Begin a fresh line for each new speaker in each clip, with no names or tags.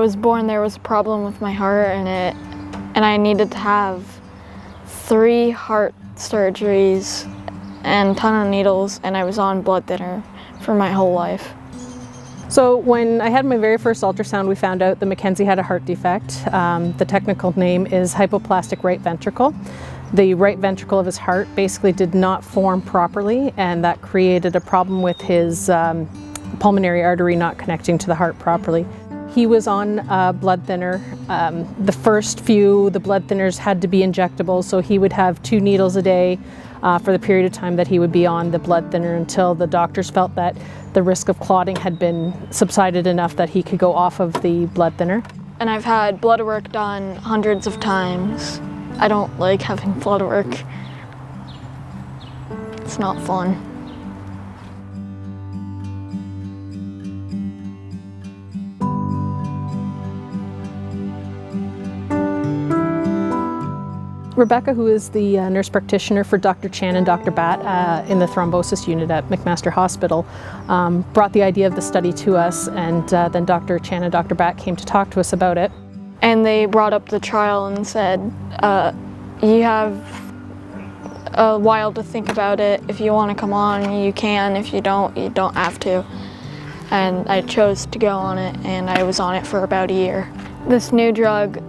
was born, there was a problem with my heart, and I needed to have 3 heart surgeries and a ton of needles, and I was on blood thinner for my whole life.
So when I had my very first ultrasound, we found out that Mackenzie had a heart defect. The technical name is hypoplastic right ventricle. The right ventricle of his heart basically did not form properly, and that created a problem with his pulmonary artery not connecting to the heart properly. He was on blood thinner. The first few, the blood thinners had to be injectable, so he would have 2 needles a day for the period of time that he would be on the blood thinner until the doctors felt that the risk of clotting had been subsided enough that he could go off of the blood thinner.
And I've had blood work done hundreds of times. I don't like having blood work. It's not fun.
Rebecca, who is the nurse practitioner for Dr. Chan and Dr. Batt in the thrombosis unit at McMaster Hospital, brought the idea of the study to us, and then Dr. Chan and Dr. Batt came to talk to us about it.
And they brought up the trial and said, you have a while to think about it. If you want to come on, you can. If you don't have to. And I chose to go on it, and I was on it for about a year. This new drug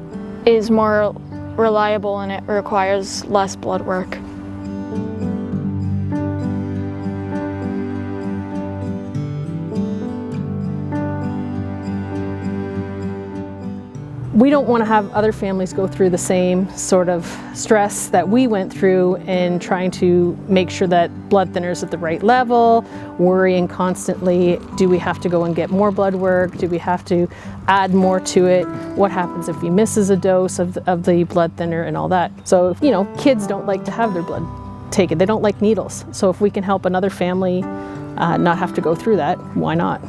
is more reliable and it requires less blood work.
We don't want to have other families go through the same sort of stress that we went through in trying to make sure that blood thinner's at the right level, worrying constantly, do we have to go and get more blood work? Do we have to add more to it? What happens if he misses a dose of the blood thinner and all that? So, you know, kids don't like to have their blood taken. They don't like needles. So if we can help another family not have to go through that, why not?